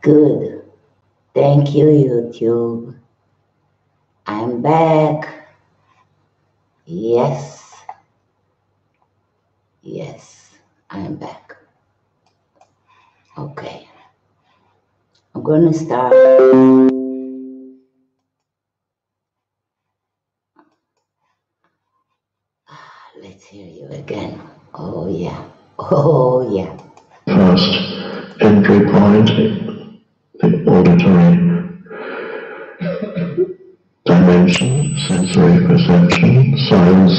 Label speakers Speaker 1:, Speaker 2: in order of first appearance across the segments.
Speaker 1: Good. Thank you, YouTube. I'm back. Yes. Yes, I'm back. Okay. I'm going to start. Let's hear you again. Oh, yeah. Oh, yeah.
Speaker 2: First entry point, the auditory dimension, sensory perception. Science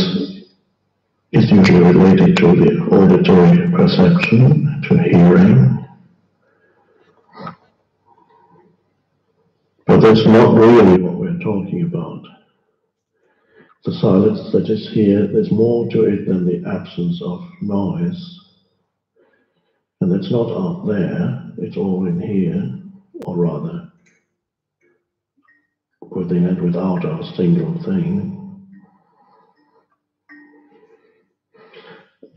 Speaker 2: is usually related to the auditory perception, to hearing. But that's not really what we're talking about. The silence that is here, there's more to it than the absence of noise. And it's not out there, it's all in here, or rather, within and without our single thing.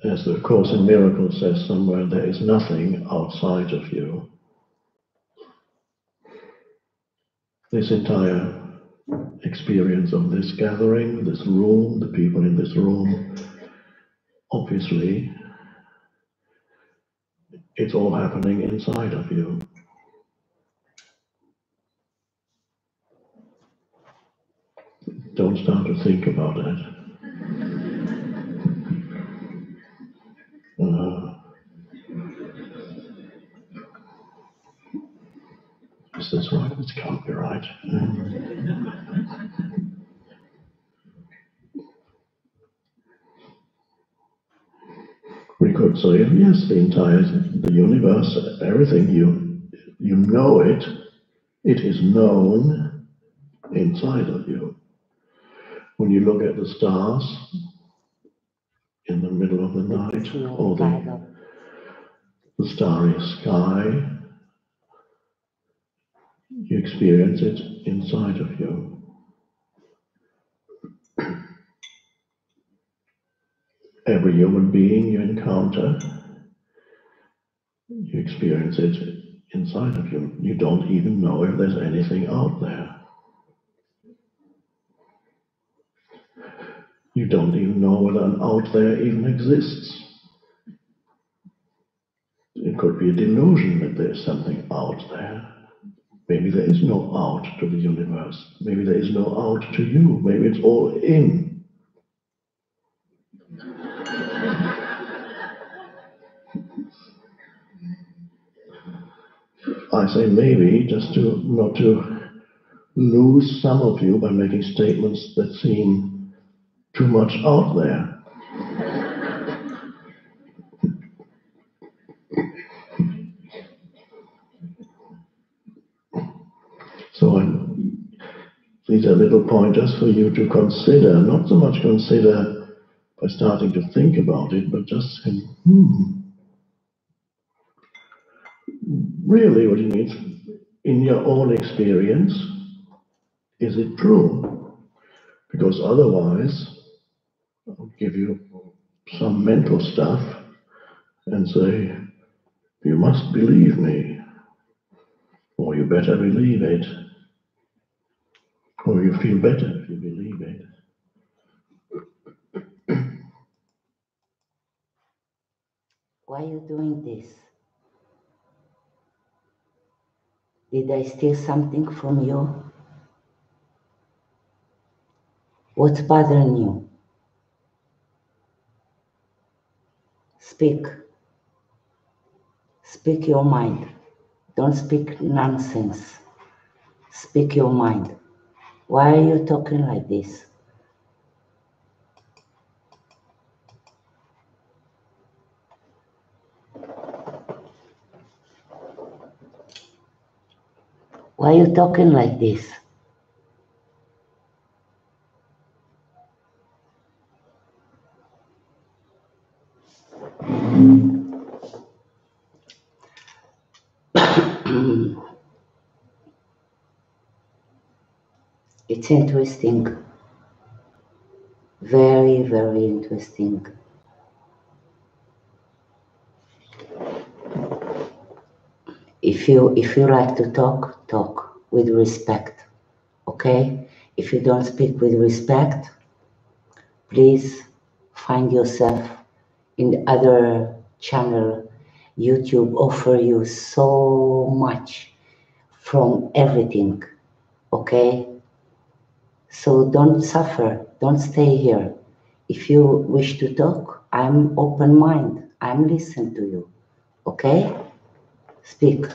Speaker 2: As the Course in Miracles says somewhere, there is nothing outside of you. This entire experience of this gathering, this room, the people in this room, obviously, it's all happening inside of you. Don't start to think about it. Is this right? This can't be right. We could say, yes, the universe, everything, you know it is known inside of you. When you look at the stars in the middle of the night, or the starry sky, you experience it inside of you. Every human being you encounter, you experience it inside of you. You don't even know if there's anything out there. You don't even know whether an out there even exists. It could be a delusion that there's something out there. Maybe there is no out to the universe. Maybe there is no out to you. Maybe it's all in. I say maybe just to not to lose some of you by making statements that seem too much out there. So these are little pointers for you to consider, not so much consider by starting to think about it, but just saying, really what you mean, in your own experience, is it true? Because otherwise, I'll give you some mental stuff and say, you must believe me, or you better believe it, or you feel better if you believe it.
Speaker 1: Why are you doing this? Did I steal something from you? What's bothering you? Speak. Speak your mind. Don't speak nonsense. Speak your mind. Why are you talking like this? Why are you talking like this? It's interesting. Very, very interesting. If you like to talk with respect, okay? If you don't speak with respect, please find yourself in the other channel. YouTube offer you so much from everything, okay? So don't suffer, don't stay here. If you wish to talk, I'm open mind, I'm listening to you, okay? Speak.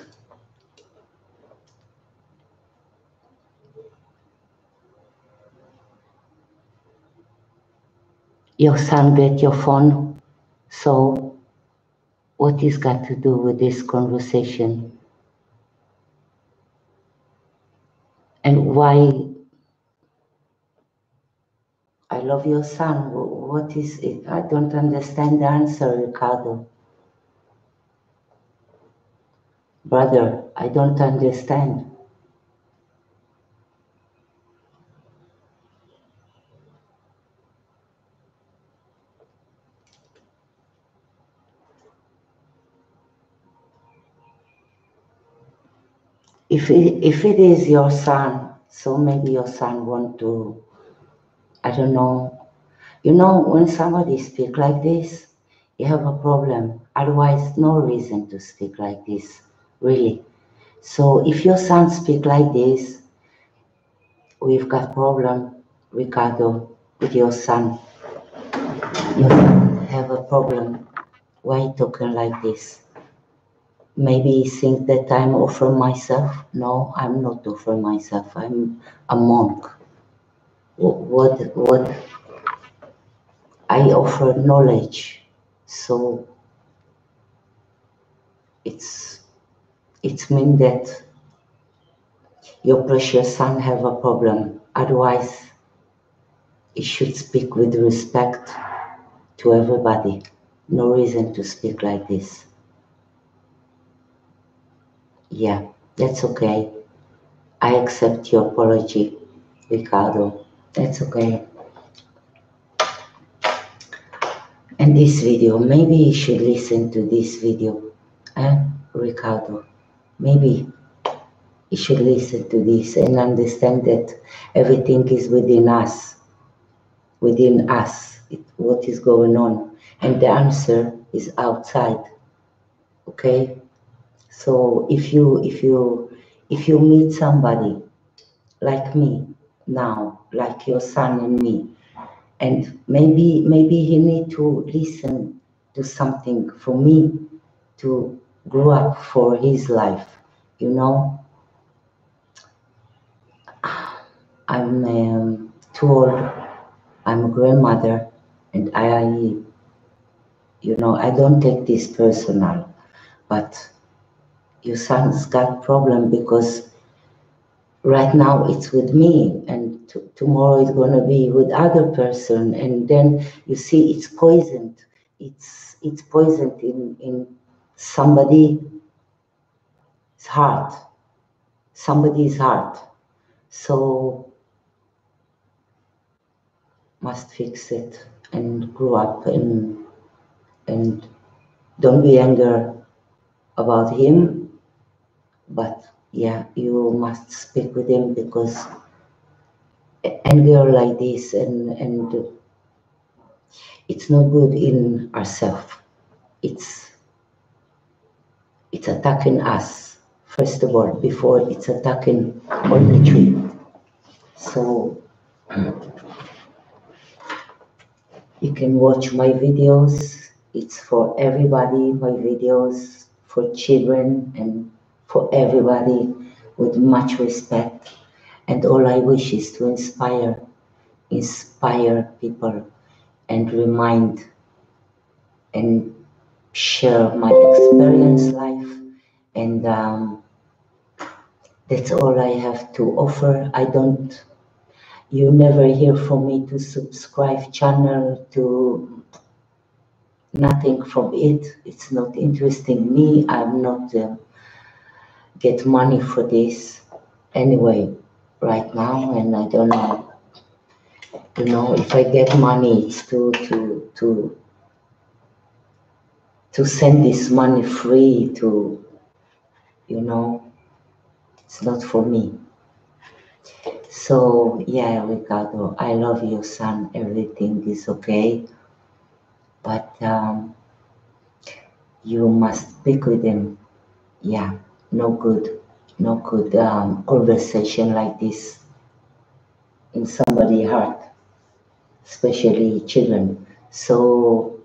Speaker 1: Your son get your phone, so what is got to do with this conversation? And why I love your son? What is it? I don't understand the answer, Ricardo. Brother, I don't understand. If it is your son, so maybe your son want to, I don't know. You know, when somebody speak like this, you have a problem. Otherwise, no reason to speak like this, really. So if your son speak like this, we've got problem, Ricardo, with your son. Your son have a problem. Why you talking like this? Maybe you think that I'm offering myself. No, I'm not offering myself. I'm a monk. What I offer knowledge. So it's mean that your precious son have a problem. Otherwise, he should speak with respect to everybody. No reason to speak like this. Yeah, that's okay. I accept your apology, Ricardo. That's okay. And this video, maybe you should listen to this video, Ricardo. Maybe you should listen to this and understand that everything is within us, what is going on, and the answer is outside. Okay, so if you meet somebody like me now, like your son and me, and maybe he need to listen to something for me to grow up for his life, you know. I'm too old. I'm a grandmother, and I don't take this personal, but your son's got problem because right now it's with me, and tomorrow it's gonna be with other person, and then you see it's poisoned. It's poisoned in somebody's heart, So must fix it and grow up and don't be angry about him, but yeah, you must speak with him because anger like this and it's not good in ourselves. It's attacking us first of all before it's attacking all the tree. So you can watch my videos. It's for everybody, my videos for children and for everybody with much respect. And all I wish is to inspire people and remind and share my experience life. And that's all I have to offer. You never hear from me to subscribe channel, to nothing from it. It's not interesting me. I'm not get money for this anyway right now, and I don't know. You know, if I get money, it's to send this money free to you know, it's not for me. So yeah, Ricardo, I love you, son. Everything is okay, but you must speak with him. Yeah, no good, no good conversation like this in somebody's heart, especially children. So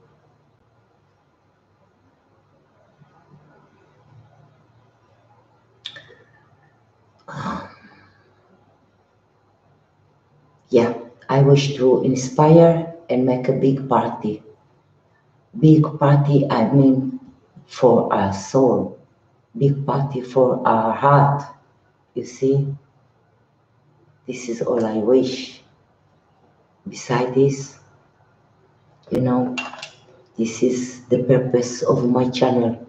Speaker 1: yeah, I wish to inspire and make a big party. Big party, I mean, for our soul. Big party for our heart. You see, this is all I wish. Beside this, you know, this is the purpose of my channel,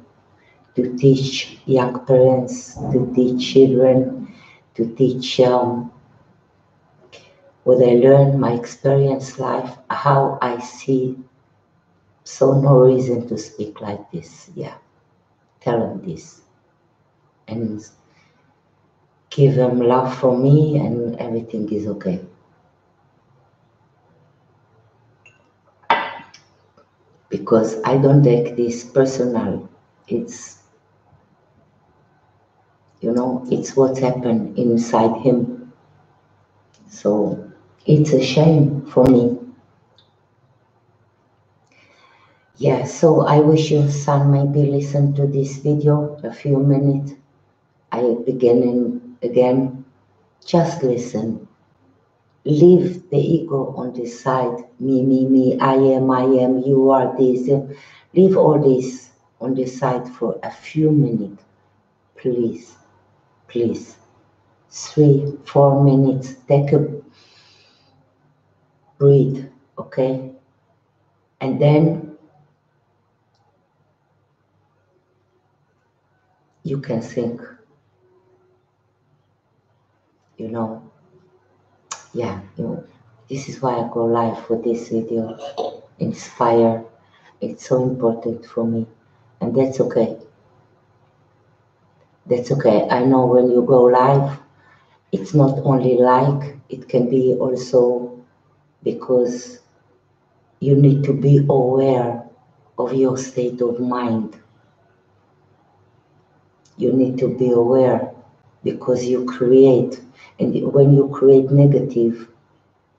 Speaker 1: to teach young parents, to teach children, to teach what I learned, my experience life, how I see. So no reason to speak like this. Yeah, tell them this and give them love from me, and everything is okay. Because I don't take this personal. It's, you know, it's what happened inside him. So it's a shame for me. Yeah, so I wish your son maybe listen to this video a few minutes. I begin again. Just listen. Leave the ego on the side. Me, I am, you are this. Leave all this on the side for a few minutes. Please, please. 3-4 minutes. Take a breathe, okay? And then you can think, you know, yeah, this is why I go live for this video. Inspire. It's so important for me. And that's okay. That's okay. I know when you go live, it's not only like, it can be also because you need to be aware of your state of mind. You need to be aware because you create, and when you create negative,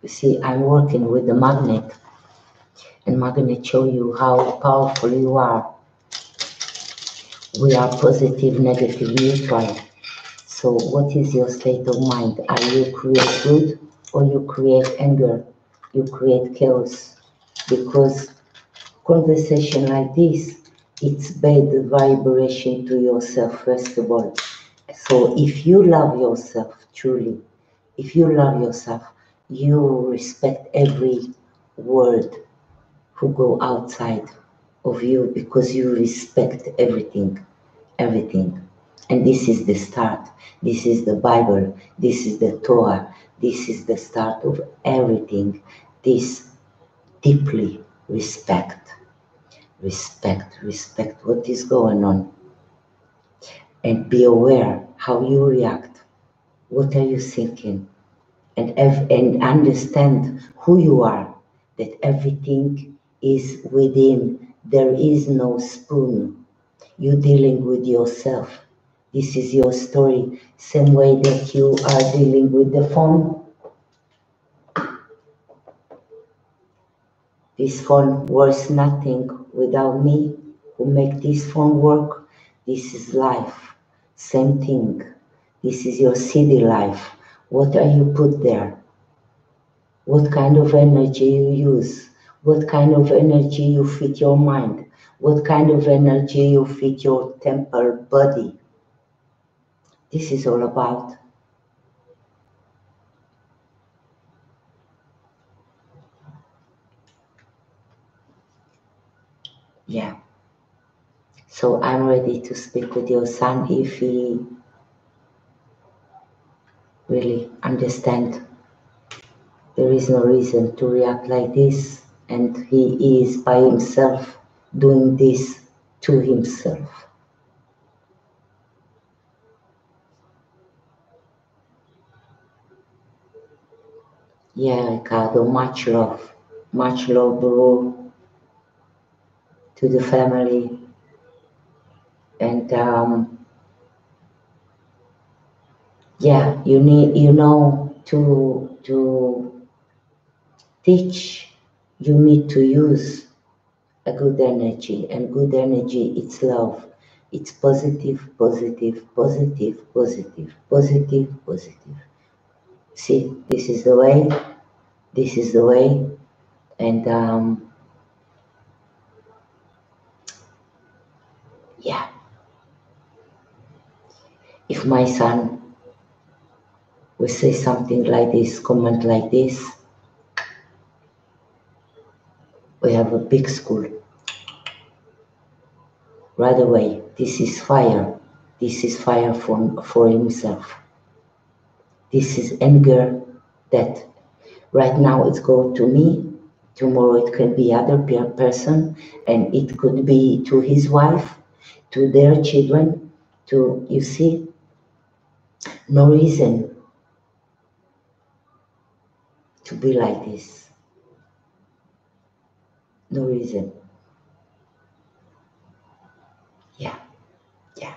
Speaker 1: you see, I'm working with the magnet, and magnet show you how powerful you are. We are positive, negative, neutral. So what is your state of mind? Are you create good or you create anger? You create chaos? Because conversation like this, it's bad vibration to yourself first of all. So if you love yourself truly, if you love yourself, you respect every word who go outside of you because you respect everything, everything. And this is the start. This is the Bible. This is the Torah. This is the start of everything. This deeply respect, respect what is going on, and be aware how you react. What are you thinking? And understand who you are, that everything is within. There is no spoon. You're dealing with yourself. This is your story. Same way that you are dealing with the phone. This phone worth nothing without me who make this phone work. This is life. Same thing. This is your city life. What are you put there? What kind of energy you use? What kind of energy you fit your mind? What kind of energy you fit your temple body? This is all about. Yeah. So I'm ready to speak with your son if he really understands. There is no reason to react like this, and he is by himself doing this to himself. Yeah, Ricardo, much love, bro, to the family. And yeah, you know, to teach, you need to use a good energy, and good energy, it's love. It's positive, positive, positive, positive, positive, positive. See, this is the way, this is the way. And yeah, if my son will say something like this, comment like this, we have a big school right away. This is fire. This is fire for himself. This is anger that right now it's going to me, tomorrow it can be other person, and it could be to his wife, to their children, to, you see, no reason to be like this. No reason. Yeah, yeah.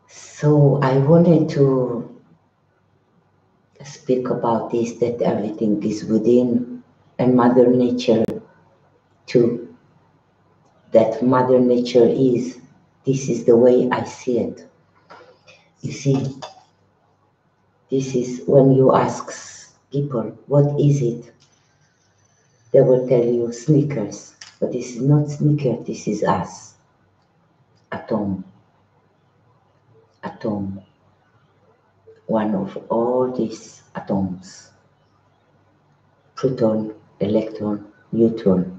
Speaker 1: So I wanted to speak about this, that everything is within, and Mother Nature too. That Mother Nature is, this is the way I see it. You see, this is when you ask people, what is it? They will tell you sneakers, but this is not sneaker, this is us. Atom, atom, one of all these atoms. Proton, electron, neutron,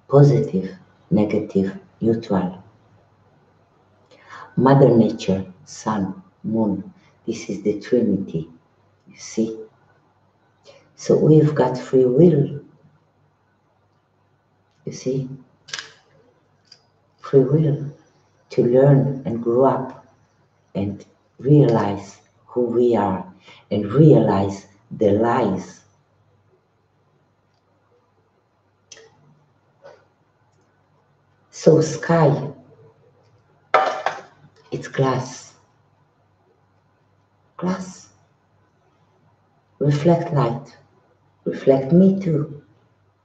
Speaker 1: positive, negative, neutral. Mother Nature, Sun, Moon, this is the Trinity, you see. So we've got free will, you see, free will to learn and grow up and realize who we are and realize the lies. So sky, it's glass. Glass, reflect light, reflect me too.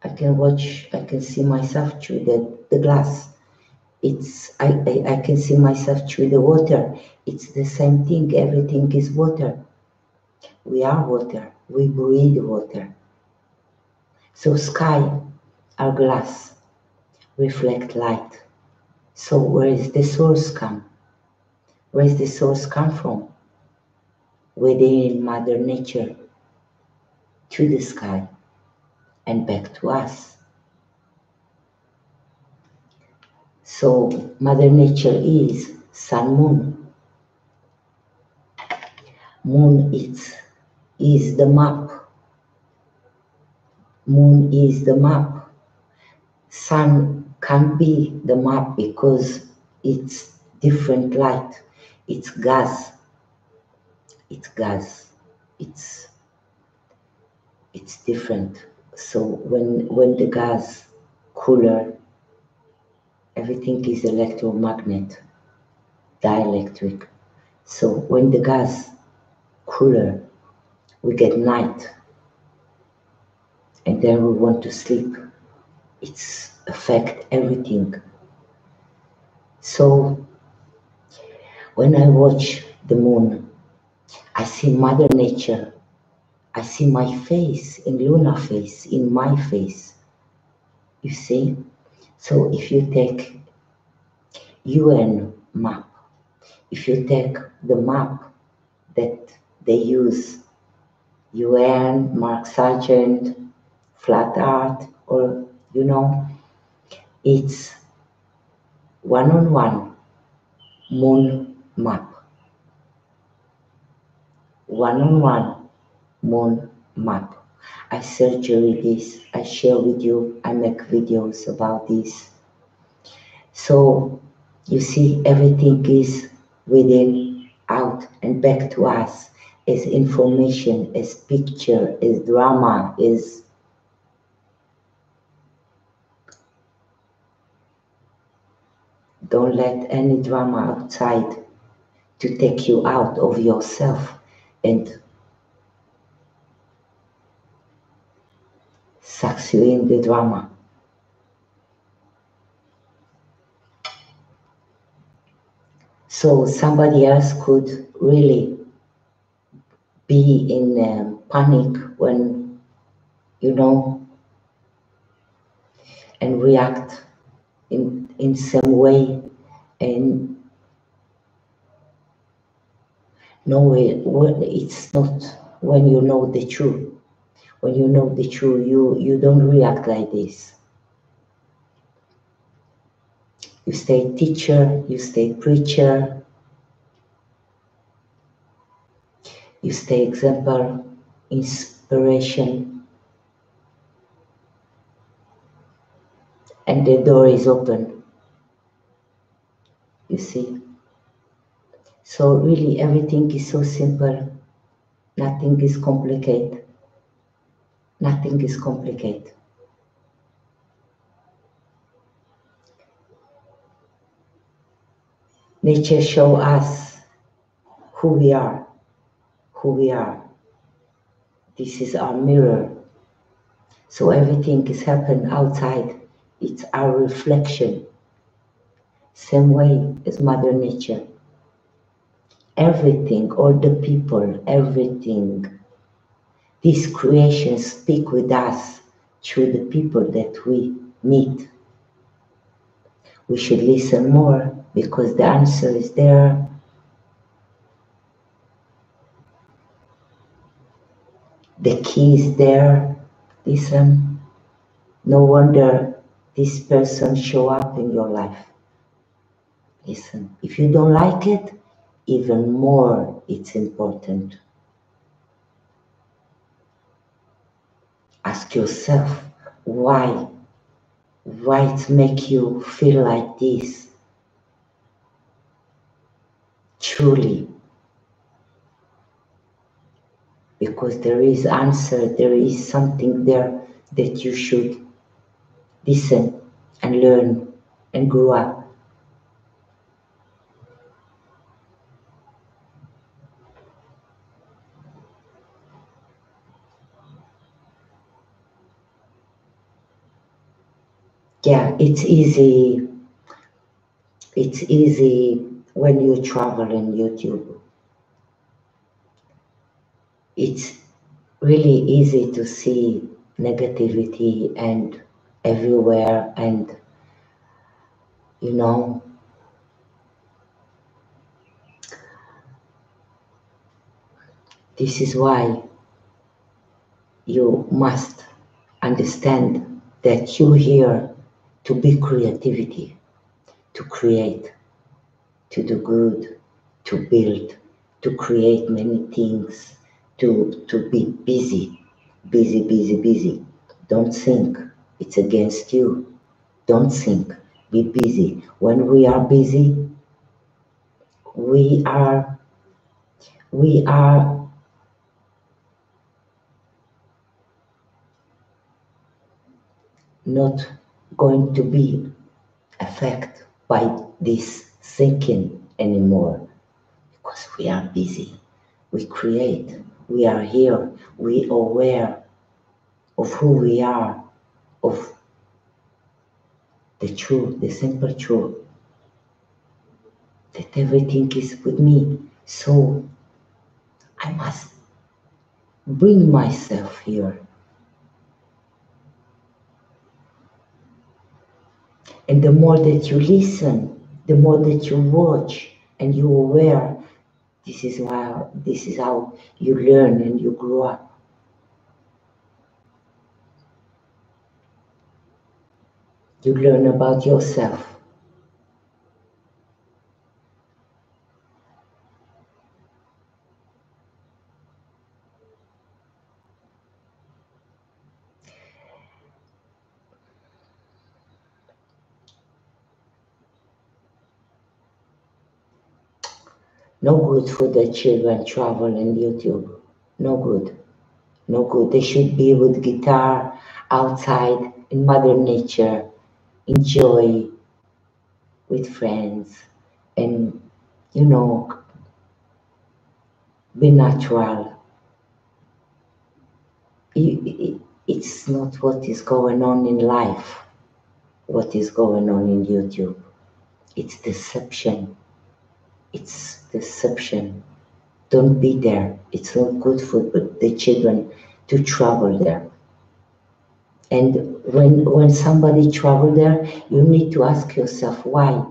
Speaker 1: I can watch, I can see myself through the glass. I can see myself through the water. It's the same thing, everything is water. We are water, we breathe water. So sky, our glass, reflect light. So where is the source come? Where is the source come from? Within Mother Nature, to the sky, and back to us. So Mother Nature is Sun, Moon. Moon is the map. Moon is the map. Sun can't be the map because it's different light. It's gas. It's gas. It's different. So when the gas cooler, everything is electromagnet, dielectric. So when the gas cooler, we get night, and then we want to sleep. It's affect everything. So when I watch the moon, I see Mother Nature. I see my face in Luna face, in my face. You see? So if you take UN map, if you take the map that they use, UN, Mark Sargent, Flat Earth, or you know, it's one-on-one moon map. One-on-one moon map. I surgery this, I share with you, I make videos about this. So you see, everything is within, out, and back to us. as information, as picture, as drama, as don't let any drama outside to take you out of yourself and sucks you in the drama. So somebody else could really be in panic when, you know, and react in some way, and no, it's not when you know the truth. When you know the truth, you don't react like this. You stay teacher, you stay preacher, you stay example, inspiration, and the door is open. You see? So really everything is so simple. Nothing is complicated. Nothing is complicated. Nature show us who we are, who we are. This is our mirror. So everything is happening outside. It's our reflection. Same way as Mother Nature. Everything, all the people, everything. These creations speak with us through the people that we meet. We should listen more because the answer is there. The key is there. Listen. No wonder this person show up in your life. Listen. If you don't like it, even more it's important. Ask yourself why it make you feel like this. Truly. Because there is answer, there is something there that you should listen and learn and grow up. Yeah, it's easy. It's easy when you travel in YouTube. It's really easy to see negativity and everywhere, and you know, this is why you must understand that you're here to be creativity, to create, to do good, to build, to create many things, to be busy, busy. Don't think it's against you. Don't think. Be busy. When we are busy, we are not going to be affected by this thinking anymore because we are busy. We create. We are here. We are aware of who we are, of the truth, the simple truth, that everything is with me. So I must bring myself here. And the more that you listen, the more that you watch and you're aware, this is how you learn and you grow up. You learn about yourself. No good for the children travel in YouTube. No good. No good. They should be with guitar outside in Mother Nature, enjoy with friends, and you know, be natural. It's not what is going on in life, what is going on in YouTube. It's deception. It's deception. Don't be there. It's not good for the children to travel there. And when somebody travel there, you need to ask yourself why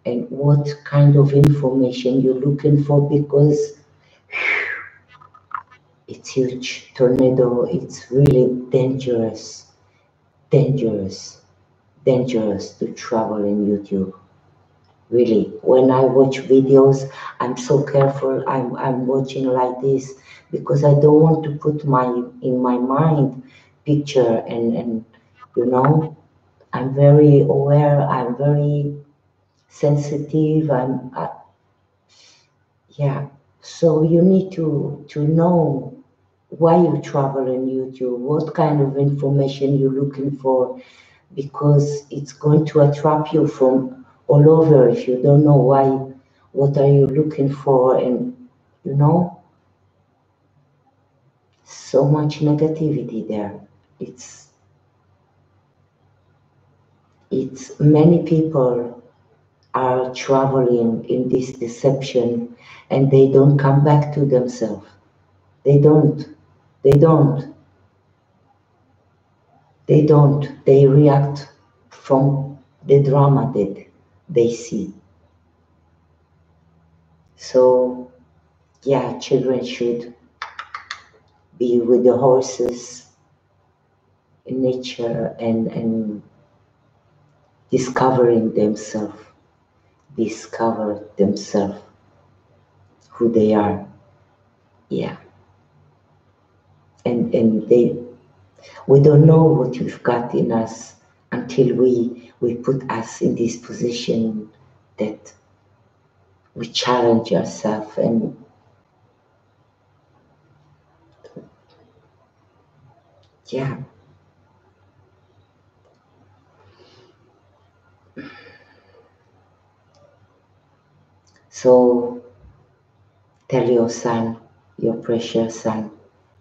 Speaker 1: and what kind of information you're looking for, because it's huge tornado. It's really dangerous, dangerous, dangerous to travel in YouTube. Really, when I watch videos, I'm so careful. I'm watching like this because I don't want to put in my mind picture and you know, I'm very aware. I'm very sensitive. Yeah. So you need to know why you travel on YouTube, what kind of information you're looking for, because it's going to attract you from all over if you don't know why, what are you looking for, and you know, so much negativity there. It's many people are traveling in this deception and they don't come back to themselves. They don't. They don't. They don't. They react from the drama that they see. So, yeah, children should be with the horses in nature and discover themselves, who they are. Yeah. And we don't know what we've got in us until we put us in this position that we challenge ourselves and yeah. So tell your son, your precious son,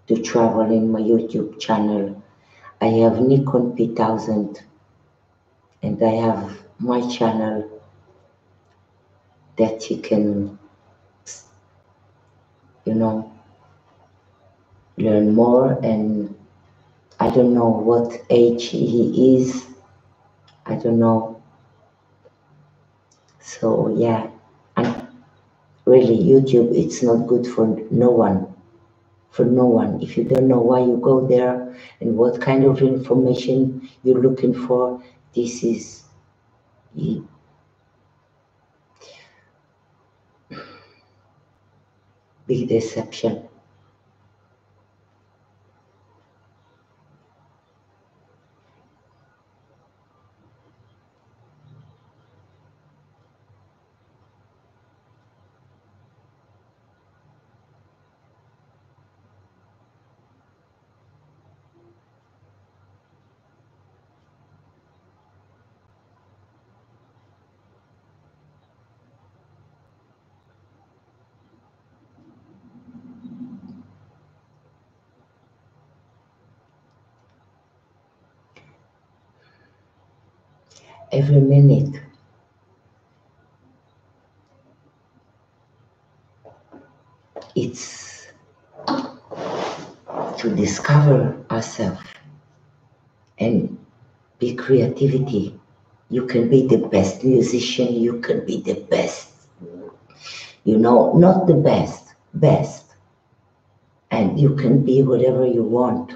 Speaker 1: to travel in my YouTube channel. I have Nikon P1000 and I have my channel that he can, you know, learn more. And I don't know what age he is. I don't know. So yeah, and really YouTube, it's not good for no one. For no one. If you don't know why you go there and what kind of information you're looking for, this is big deception. Every minute it's to discover ourselves and be creativity. You can be the best musician, you can be the best, you know, not the best, and you can be whatever you want.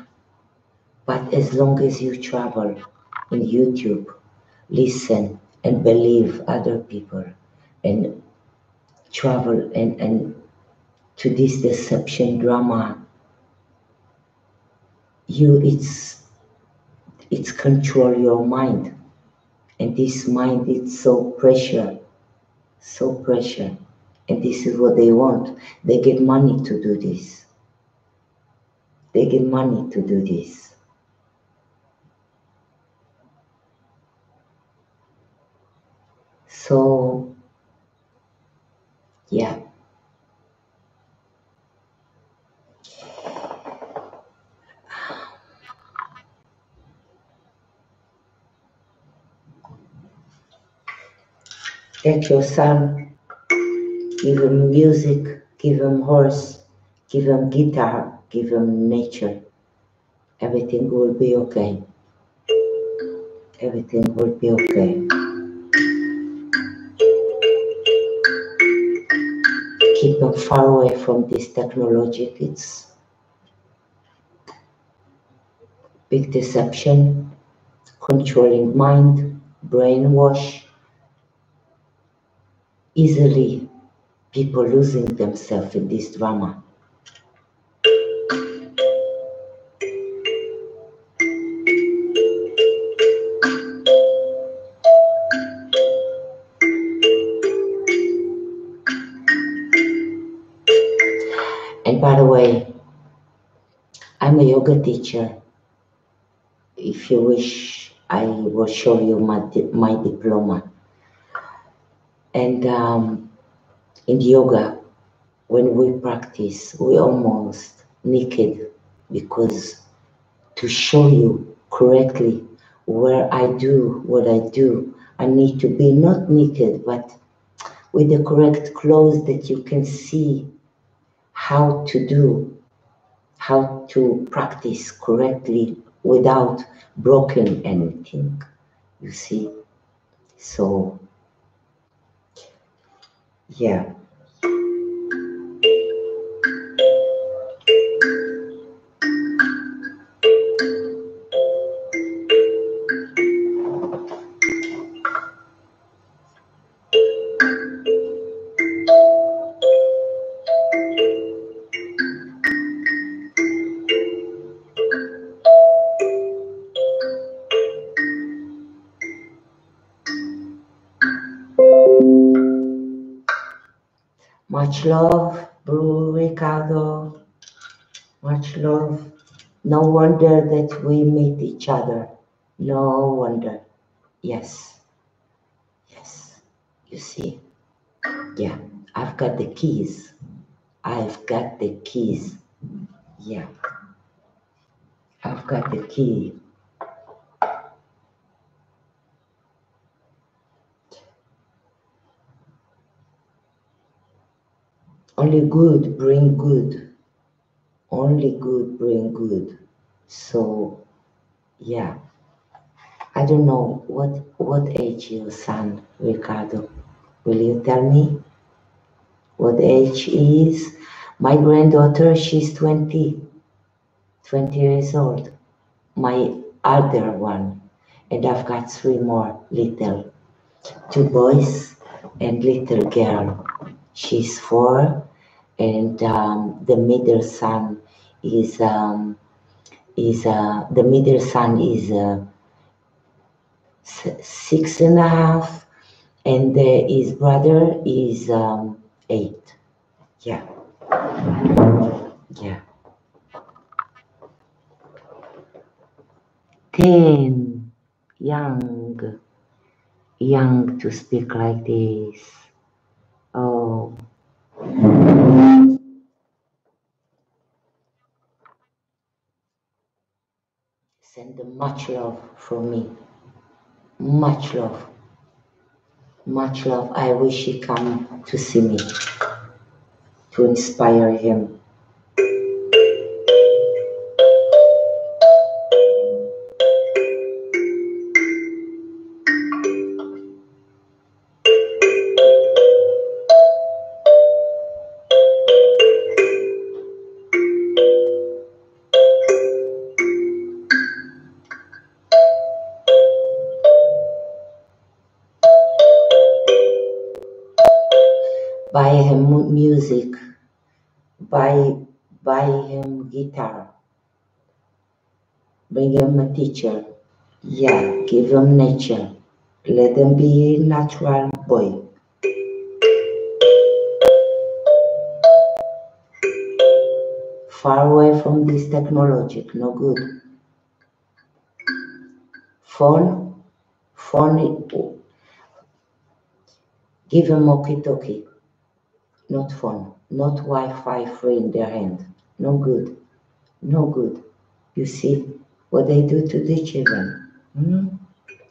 Speaker 1: But as long as you travel in YouTube, listen and believe other people and travel and to this deception drama, it's control your mind. And this mind is so pressure, And this is what they want. They get money to do this. They get money to do this. So, yeah. Let your son, give him music, give him horse, give him guitar, give him nature. Everything will be okay. Everything will be okay. Keep him far away from this technology. It's big deception, controlling mind, brainwash, easily people losing themselves in this drama. And by the way, I'm a yoga teacher. If you wish, I will show you my diploma. And in yoga, when we practice, we almost naked, because to show you correctly where I do what I do, I need to be not naked, but with the correct clothes that you can see how to do, how to practice correctly without broken anything, you see. So, yeah. Much love, Bru Ricardo. Much love. No wonder that we meet each other. No wonder. Yes. Yes. You see. Yeah. I've got the keys. I've got the keys. Yeah. I've got the key. Only good bring good. Only good bring good. So, yeah. I don't know what age your son, Ricardo. Will you tell me what age he is? My granddaughter, she's 20 years old. My other one, and I've got 3 more little, 2 boys and little girl. She's 4, and the middle son is the middle son is 6.5, and his brother is 8. Yeah, yeah. 10, young to speak like this. Oh. Send them much love from me. Much love. Much love. I wish he come to see me, to inspire him. Buy him music. Buy him guitar. Bring him a teacher. Yeah, give him nature. Let him be a natural boy. Far away from this technology, no good. Phone, give them walkie-talkie, not phone, not Wi-Fi free in their hand. No good, no good. You see what they do to the children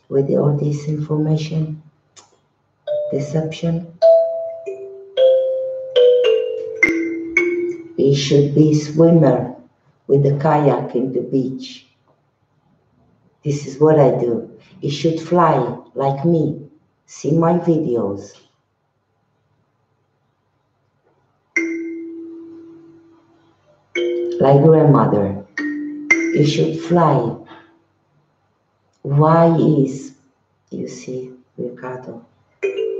Speaker 1: with all this information, deception. He should be swimmer with a kayak in the beach. This is what I do. He should fly like me. See my videos. Like grandmother. He should fly. Why is, you see, Ricardo?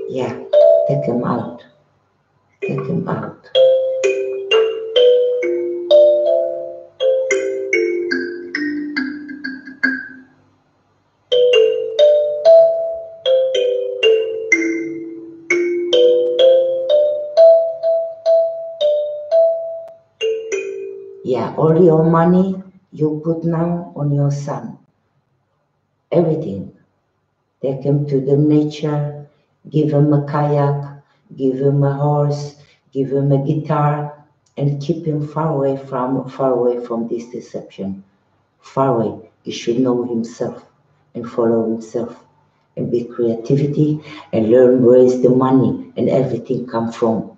Speaker 1: Yeah, take him out. Take him out. Yeah, all your money you put now on your son. Everything. Take him to the nature, give him a kayak, give him a horse, give him a guitar, and keep him far away from this deception. Far away. He should know himself and follow himself and be creativity and learn where is the money and everything come from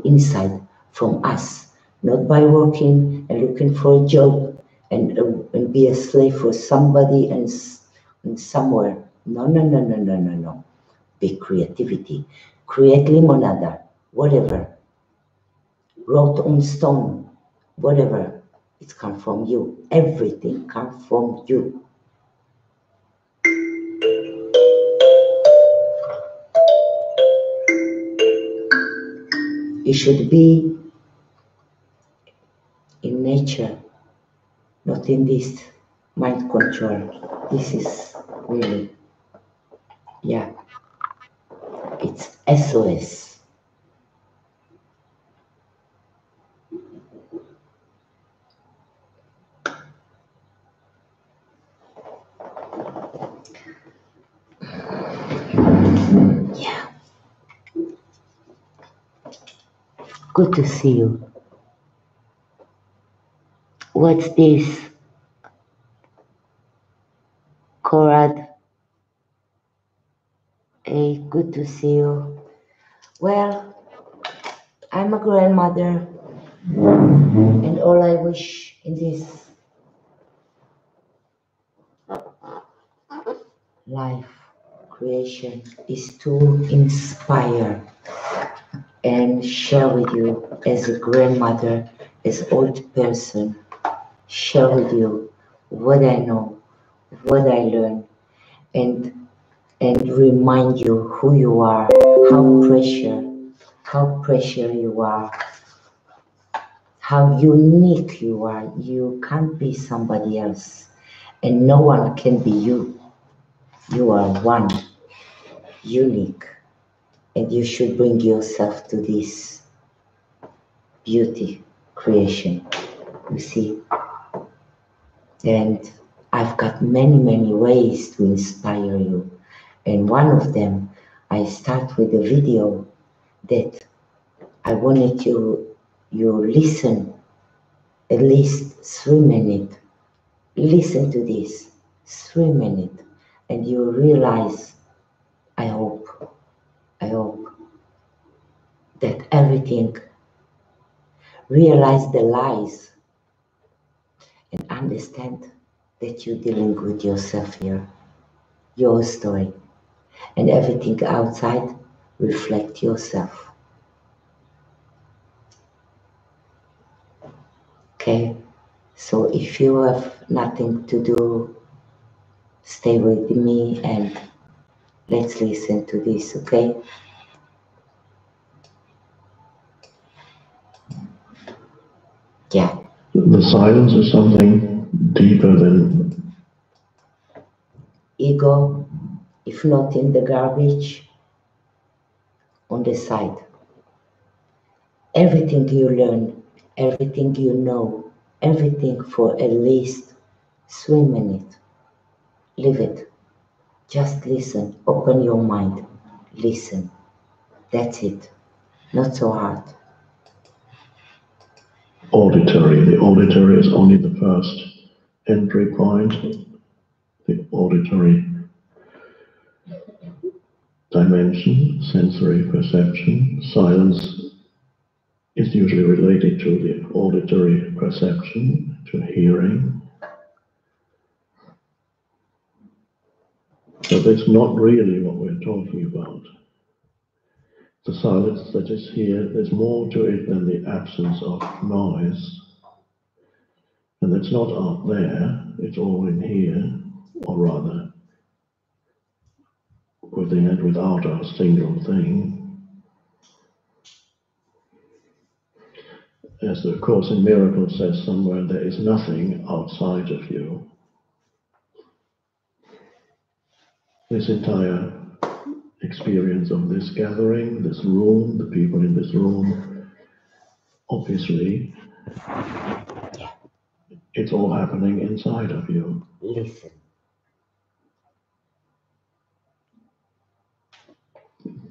Speaker 1: inside, from us, not by working and looking for a job and be a slave for somebody and somewhere. No. Be creativity. Create limonada, whatever. Wrote on stone, whatever. It comes from you. Everything comes from you. It should be in nature, not in this mind control. This is really, yeah, it's SOS. Yeah. Good to see you. What's this? Corad. Hey, good to see you. Well, I'm a grandmother, and all I wish in this life creation is to inspire and share with you as a grandmother, as old person, share with you what I know, what I learned, and remind you who you are, how precious you are, how unique you are. You can't be somebody else, and no one can be you. You are one, unique, and you should bring yourself to this beauty creation, you see. And I've got many ways to inspire you. And one of them, I start with a video that I wanted you listen at least 3 minutes. Listen to this, 3 minutes, and you realize, I hope that everything, realize the lies and understand that you're dealing with yourself here, your story, and everything outside reflect yourself. Okay, so if you have nothing to do, stay with me and let's listen to this, okay? Yeah.
Speaker 2: The silence is something deeper than
Speaker 1: Ego, if not in the garbage, on the side. Everything you learn, everything you know, everything for at least swim in it. Leave it. Just listen. Open your mind. Listen. That's it. Not so hard.
Speaker 2: Auditory. The auditory is only the first entry point. The auditory dimension, sensory perception. Silence is usually related to the auditory perception, to hearing. But that's not really what we're talking about. The silence that is here, there's more to it than the absence of noise. And it's not out there, it's all in here, or rather, within it without a single thing. As the Course in Miracles says somewhere, there is nothing outside of you. This entire experience of this gathering, this room, the people in this room, obviously, it's all happening inside of you.
Speaker 1: Listen.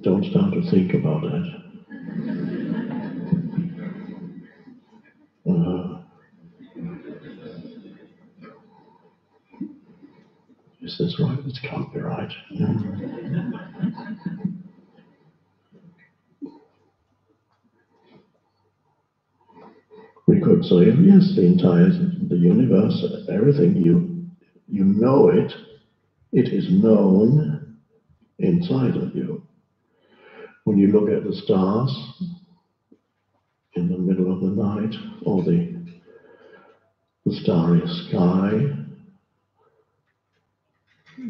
Speaker 2: Don't start to think about it. Is this right? This can't be right. We could say, yes, the universe, everything, you know it. It is known inside of you. When you look at the stars in the middle of the night, or the starry sky,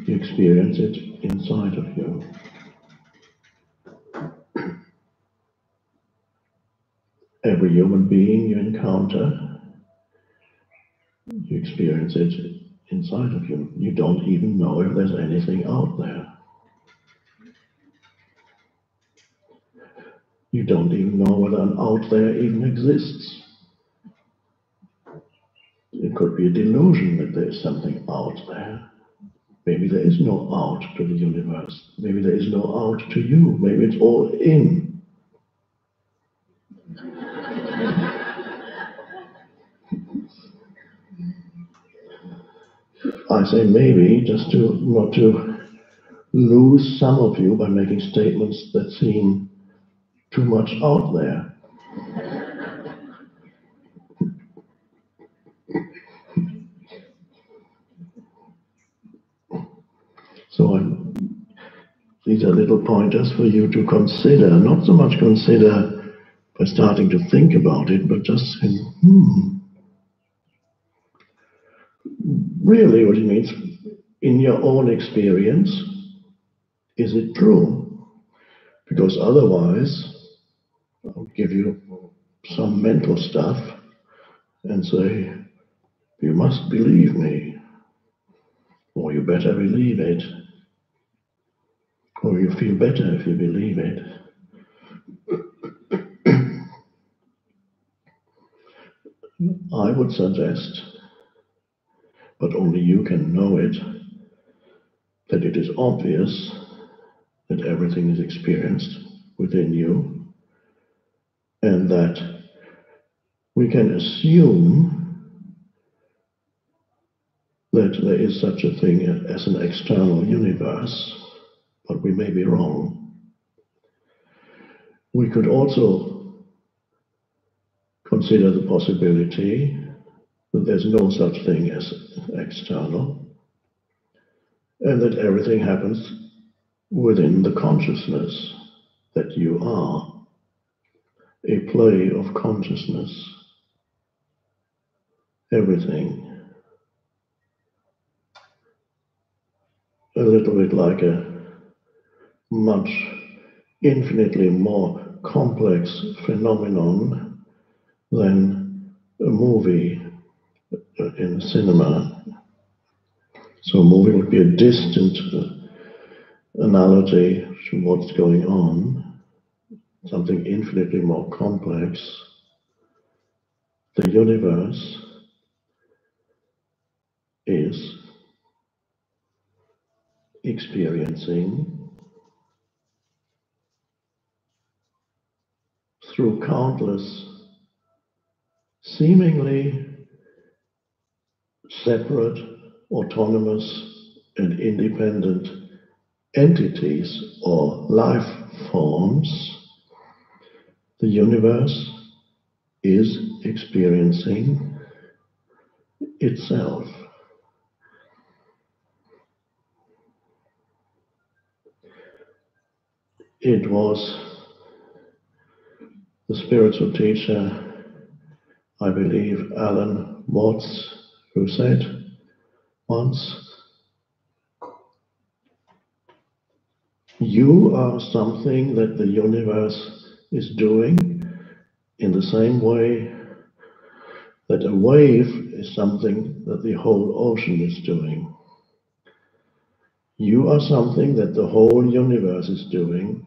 Speaker 2: you experience it inside of you. Every human being you encounter, you experience it inside of you. You don't even know if there's anything out there. You don't even know whether an out there even exists. It could be a delusion that there is something out there. Maybe there is no out to the universe. Maybe there is no out to you. Maybe it's all in. I say maybe just to not to lose some of you by making statements that seem too much out there. So these are little pointers for you to consider, not so much consider by starting to think about it, but just saying, really what it means, in your own experience, is it true? Because otherwise, I'll give you some mental stuff and say, you must believe me, or you better believe it, or you feel better if you believe it. I would suggest, but only you can know it, that it is obvious that everything is experienced within you, and that we can assume that there is such a thing as an external universe, but we may be wrong. We could also consider the possibility that there's no such thing as external, and that everything happens within the consciousness that you are, a play of consciousness. Everything. A little bit like a much infinitely more complex phenomenon than a movie in cinema. So a movie would be a distant analogy to what's going on, something infinitely more complex. The universe is experiencing through countless seemingly separate, autonomous, and independent entities or life forms. The universe is experiencing itself. It was the spiritual teacher, I believe Alan Watts, who said once, "You are something that the universe is doing in the same way that a wave is something that the whole ocean is doing. You are something that the whole universe is doing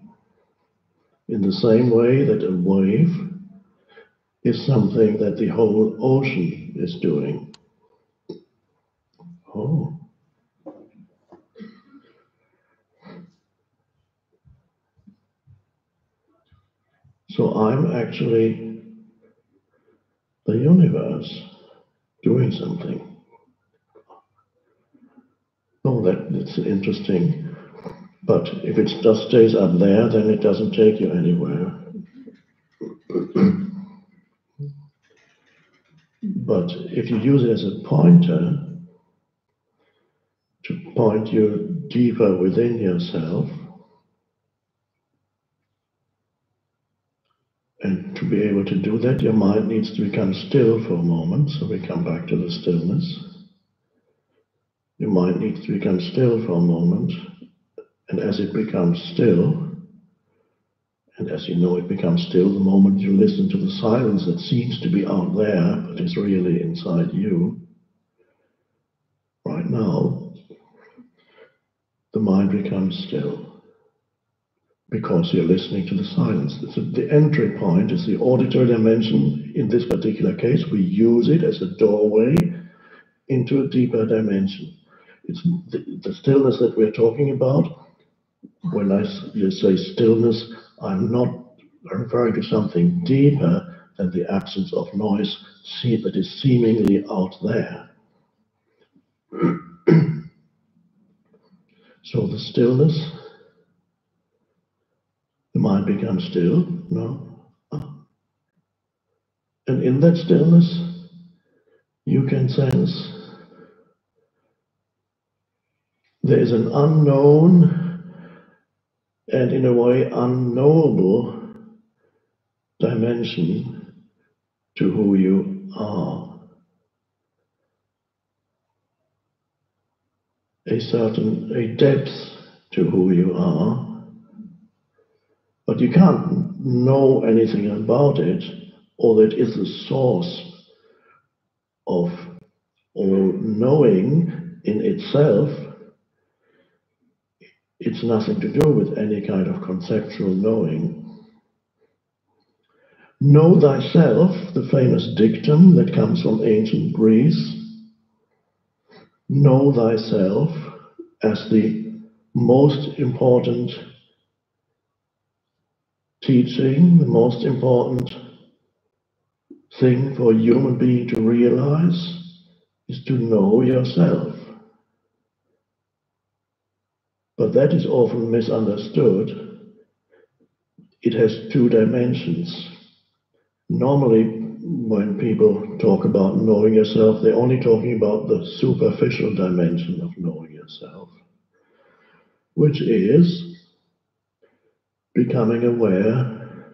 Speaker 2: in the same way that a wave is something that the whole ocean is doing." Oh. So I'm actually the universe doing something. Oh, that's interesting. But if it just stays up there, then it doesn't take you anywhere. But if you use it as a pointer to point you deeper within yourself, and to be able to do that, your mind needs to become still for a moment. So we come back to the stillness. Your mind needs to become still for a moment. And as it becomes still, and as you know, it becomes still the moment you listen to the silence that seems to be out there, but is really inside you. Right now, the mind becomes still because you're listening to the silence. The entry point is the auditory dimension. In this particular case, we use it as a doorway into a deeper dimension. It's the stillness that we're talking about. When I say stillness, I'm not referring to something deeper than the absence of noise that is seemingly out there. So the stillness, the mind becomes still, no? And in that stillness, you can sense there is an unknown and in a way unknowable dimension to who you are. A depth to who you are, but you can't know anything about it, or that is the source of all knowing in itself. It's nothing to do with any kind of conceptual knowing. Know thyself, the famous dictum that comes from ancient Greece. Know thyself as the most important teaching, the most important thing for a human being to realize is to know yourself. But that is often misunderstood. It has two dimensions. Normally, when people talk about knowing yourself, they're only talking about the superficial dimension of knowing yourself, which is becoming aware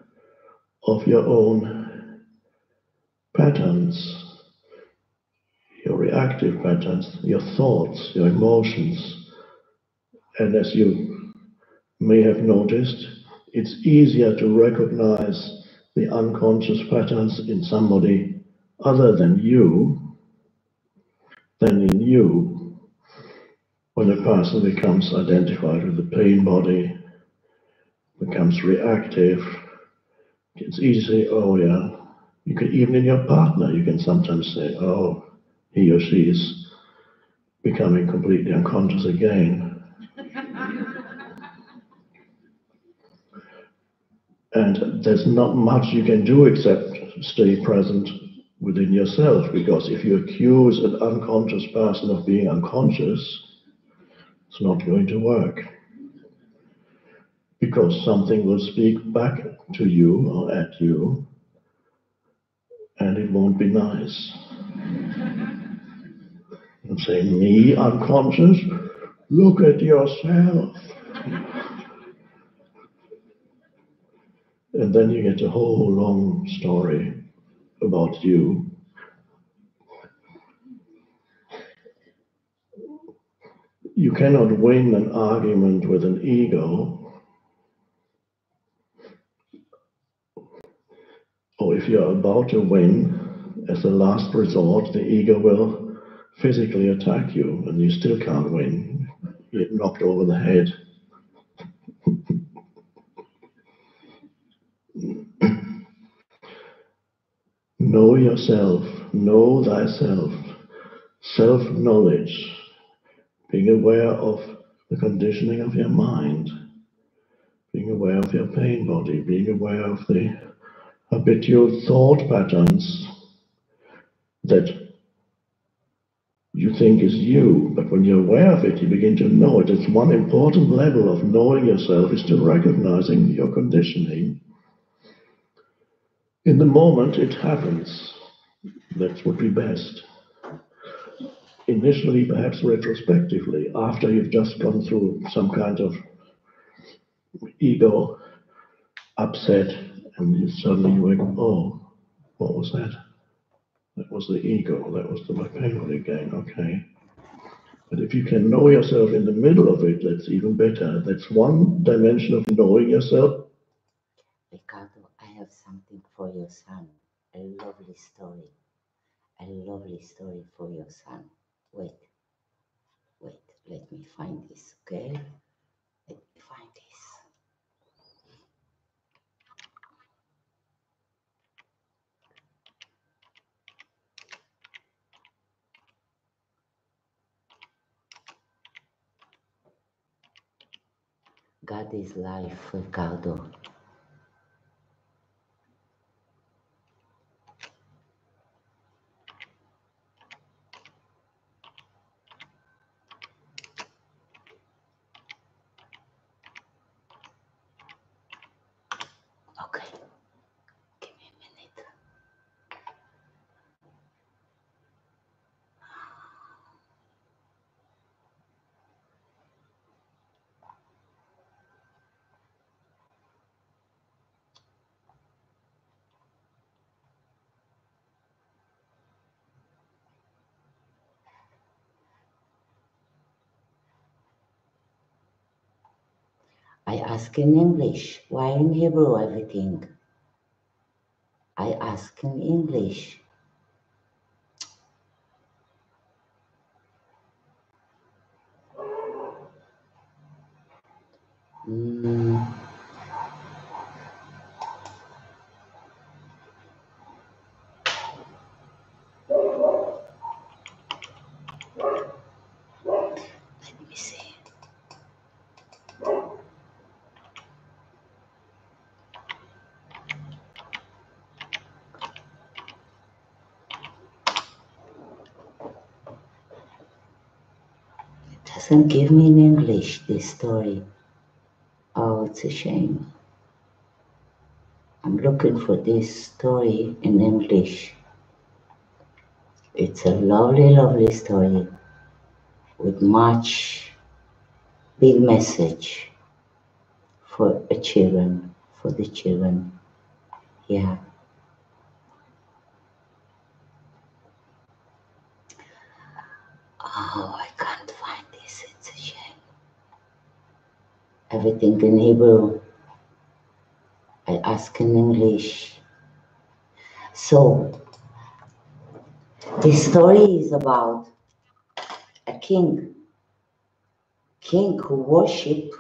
Speaker 2: of your own patterns, your reactive patterns, your thoughts, your emotions. And as you may have noticed, it's easier to recognize the unconscious patterns in somebody other than you than in you. When a person becomes identified with the pain body, becomes reactive, it's easy to say, oh yeah, You can, even in your partner, you can sometimes say, oh, he or she is becoming completely unconscious again. And there's not much you can do except stay present within yourself, because if you accuse an unconscious person of being unconscious, it's not going to work. Because something will speak back to you or at you, and it won't be nice. And say, me unconscious? Look at yourself. And then you get a whole long story about you. You cannot win an argument with an ego, or if you're about to win, as a last resort, the ego will physically attack you, and you still can't win. You get knocked over the head. Know yourself, know thyself, self-knowledge, being aware of the conditioning of your mind, being aware of your pain body, being aware of the habitual thought patterns that you think is you, but when you're aware of it, you begin to know it. It's one important level of knowing yourself is to recognizing your conditioning. In the moment it happens, that would be best. Initially, perhaps retrospectively, after you've just gone through some kind of ego upset, and you suddenly went, oh, what was that? That was the ego, that was my pain body again, okay. But if you can know yourself in the middle of it, that's even better. That's one dimension of knowing yourself.
Speaker 1: Ricardo, I have something for your son. A lovely story. A lovely story for your son. Wait, let me find this, okay? Let me find this. God is life, Ricardo. Okay, give me a minute. I ask in English. Why in Hebrew everything? I ask in English. Let me see. It doesn't give me in English, this story. Oh, it's a shame. I'm looking for this story in English. It's a lovely, lovely story with much big message for the children, Yeah. Oh, I can't find this. It's a shame. Everything in Hebrew. I ask in English. So, this story is about a king who worship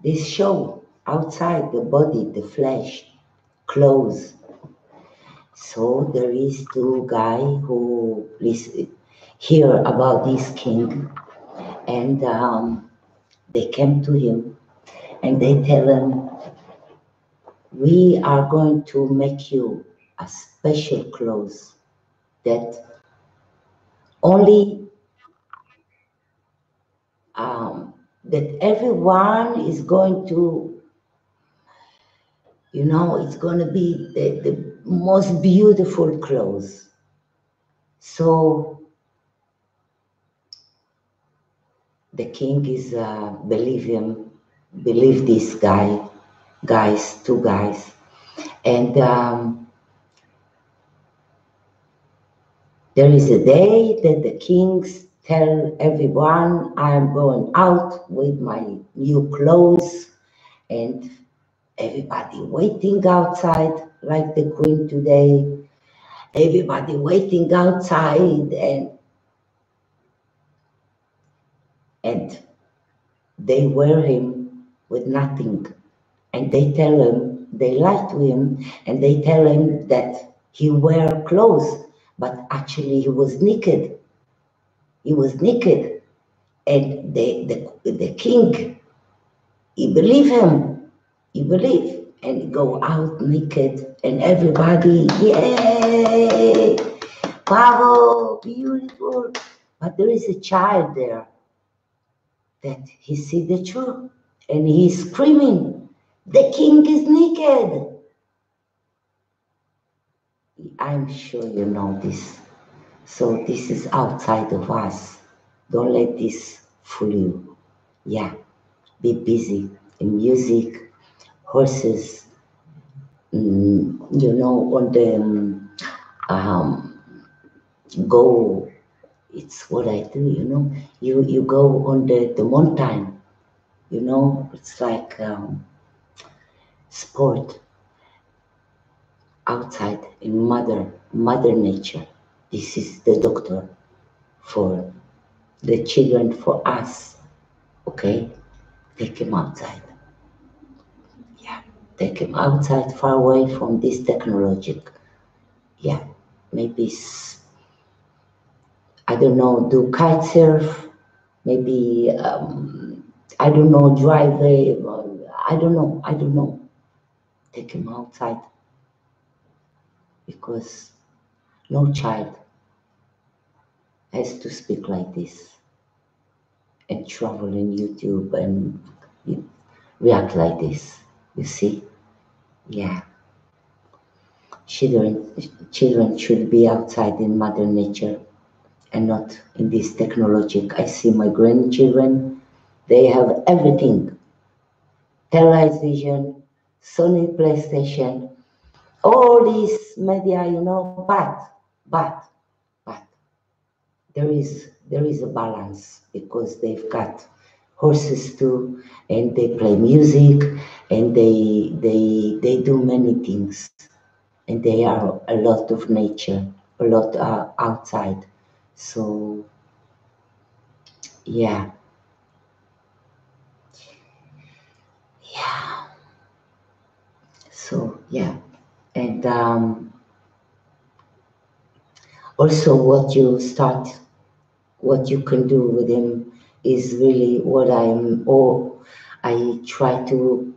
Speaker 1: this show outside the body, the flesh. clothes. So there is two guy who hear about this king, and they came to him and they tell him, we are going to make you a special clothes that only that everyone is going to, it's going to be the most beautiful clothes. So the king is believe this two guys, and there is a day that the kings tell everyone, I am going out with my new clothes, and everybody waiting outside, like the queen today. Everybody waiting outside, and they wear him with nothing. And they tell him, they lie to him, and they tell him that he wear clothes, but actually he was naked. He was naked. And the king, he believe him. He believe, and go out naked, and everybody, yay, bravo, beautiful. But there is a child there that he see the truth, and he's screaming, the king is naked. I'm sure you know this. So this is outside of us. Don't let this fool you. Yeah, be busy in music, horses, on the go. It's what I do. You go on the mountain. It's like sport outside in mother nature. This is the doctor for the children, for us. Okay, take him outside. Yeah, take him outside, far away from this technology. Yeah, maybe I don't know, do kite surf, maybe I don't know, drive I don't know. Take him outside, because no child has to speak like this and travel in YouTube and react like this. You see? Yeah. Children should be outside in mother nature and not in this technology. I see my grandchildren, they have everything. Television, Sony PlayStation, all these media, but there is a balance, because they've got horses too, and they play music, and they do many things, and they are a lot of nature, a lot outside. So yeah. So yeah, and also what you can do with him is really what I try to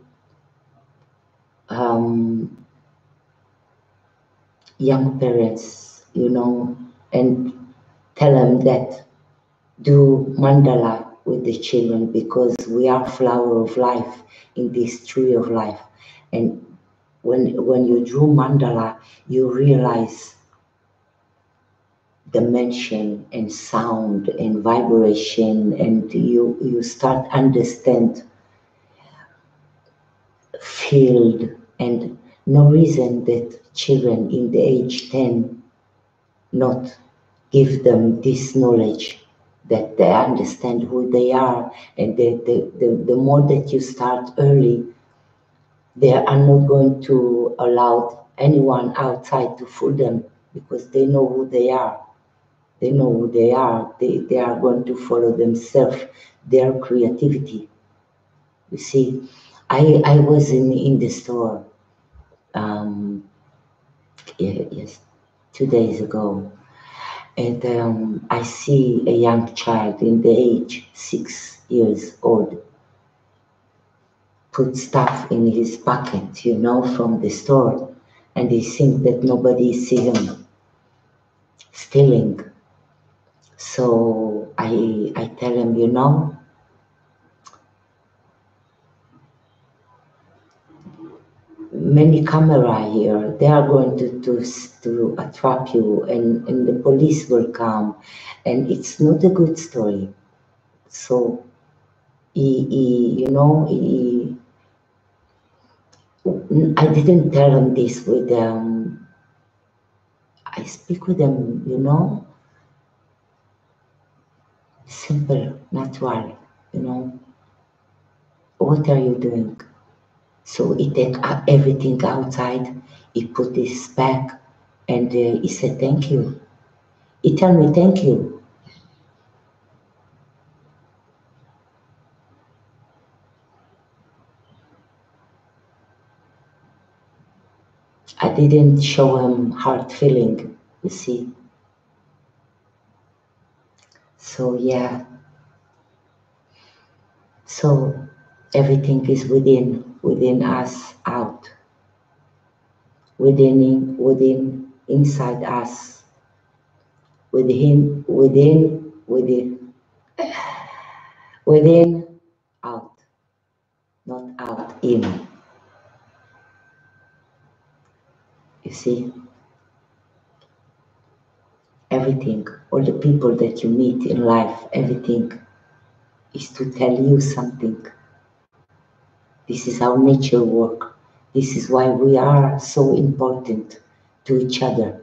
Speaker 1: young parents, and tell them that do mandala with the children, because we are flower of life in this tree of life. And when you draw mandala, you realize dimension and sound and vibration, and you start understand field, and no reason that children in the age 10 not give them this knowledge, that they understand who they are, and the more that you start early, they are not going to allow anyone outside to fool them, because they know who they are. They know who they are. They are going to follow themselves, their creativity. You see, I was in the store, yes, 2 days ago. And I see a young child in the age 6 years old put stuff in his pocket, you know, from the store, and he thinks that nobody sees him stealing. So I tell him, you know, many camera here, they are going to attract you, and the police will come, and it's not a good story. So he you know, I didn't tell him this with I speak with them, you know, simple, natural, you know, what are you doing? So he take everything outside, he put his back, and he said, thank you. He tell me, thank you. I didn't show him hard feeling, you see. So yeah, so everything is within us, out, within, inside us, within, out, not out, in. You see, everything, all the people that you meet in life, everything is to tell you something. This is how nature works. This is why we are so important to each other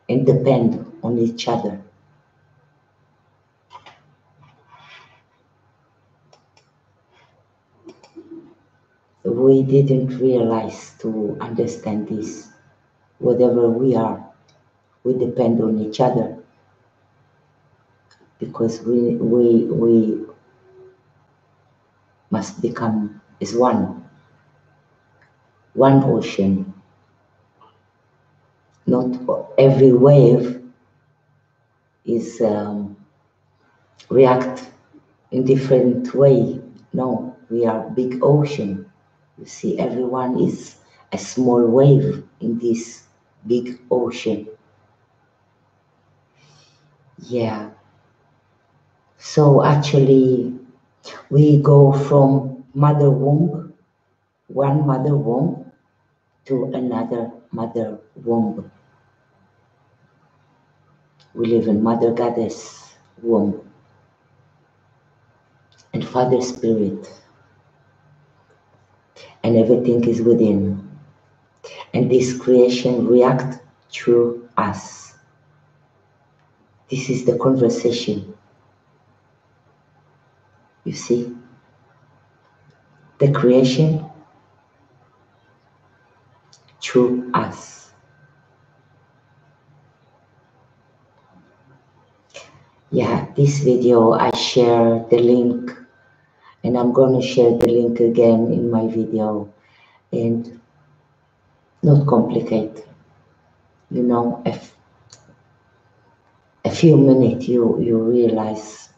Speaker 1: and depend on each other. We didn't realize to understand this. Whatever we are, we depend on each other because we must become as one ocean. Not every wave is react in different way. No, we are big ocean. You see, everyone is a small wave in this big ocean. Yeah. So actually, we go from mother womb, one mother womb, to another mother womb. We live in Mother Goddess womb and Father Spirit, and everything is within. And this creation react through us. This is the conversation. You see, the creation through us. Yeah, this video I share the link, and I'm going to share the link again in my video, and not complicate. You know, a few minutes you realize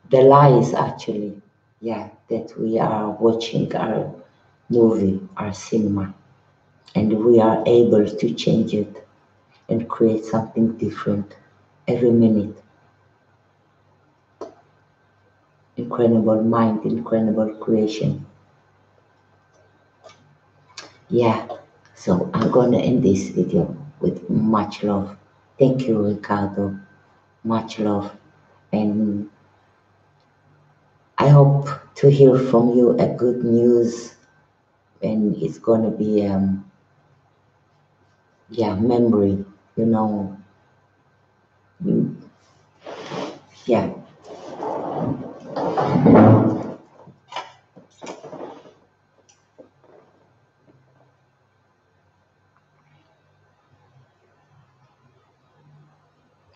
Speaker 1: the lies actually, yeah, that we are watching our movie, our cinema, and we are able to change it and create something different every minute. Incredible mind, incredible creation. Yeah, so I'm gonna end this video with much love. Thank you, Ricardo. Much love, and I hope to hear from you a good news, and it's gonna be yeah, memory, you know. Yeah.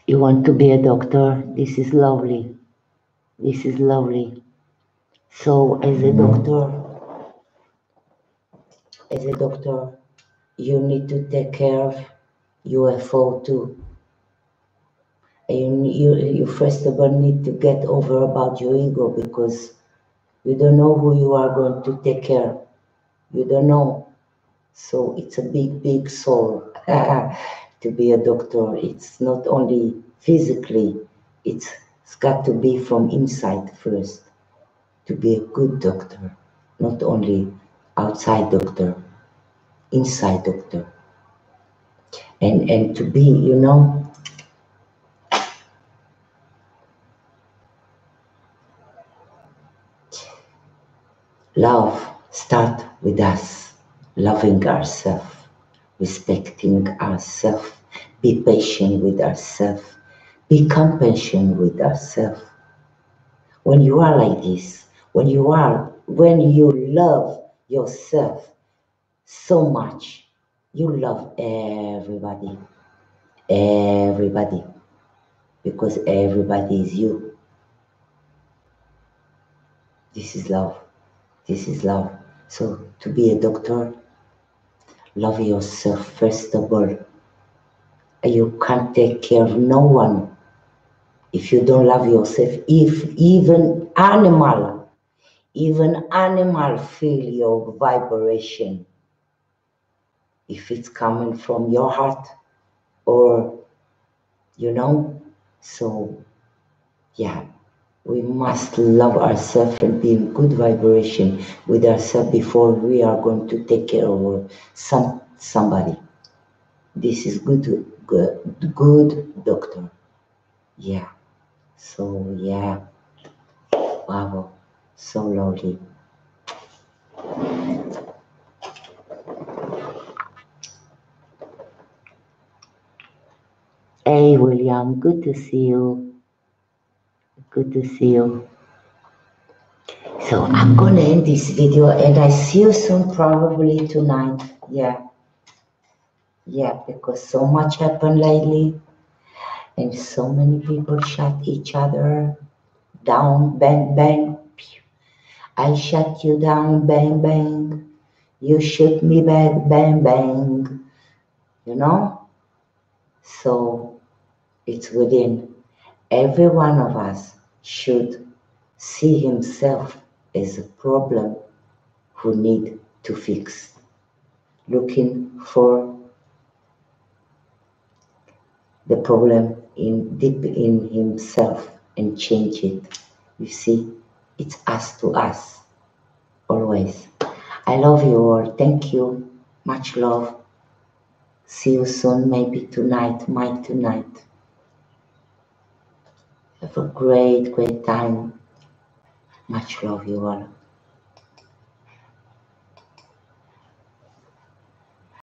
Speaker 1: You want to be a doctor? This is lovely. This is lovely. So as a doctor, as a doctor, you need to take care of UFO too. And you first of all need to get over about your ego, because you don't know who you are going to take care. You don't know. So it's a big, big soul to be a doctor. It's not only physically, it's got to be from inside first to be a good doctor, not only outside doctor, inside doctor. And to be, you know, love starts with us, loving ourselves, respecting ourselves, be patient with ourselves, be compassionate with ourselves. When you are like this, when you love yourself so much, you love everybody, because everybody is you. This is love. This is love. So to be a doctor, love yourself first of all. You can't take care of no one if you don't love yourself. If even animal feel your vibration, if it's coming from your heart, or you know. So yeah, we must love ourselves and be in good vibration with ourselves before we are going to take care of somebody. This is good doctor. Yeah. So yeah, wow, so lovely. Hey William, good to see you. Good to see you. So I'm gonna end this video and I see you soon, probably tonight. Yeah, because so much happened lately and so many people shot each other down, bang, bang. Pew. I shut you down, bang, bang. You shoot me back, bang, bang. You know? So it's within. Every one of us should see himself as a problem who need to fix. Looking for the problem deep in himself and change it. You see, it's us to us, always. I love you all. Thank you. Much love. See you soon, maybe tonight, tonight. Have a great time. Much love you all.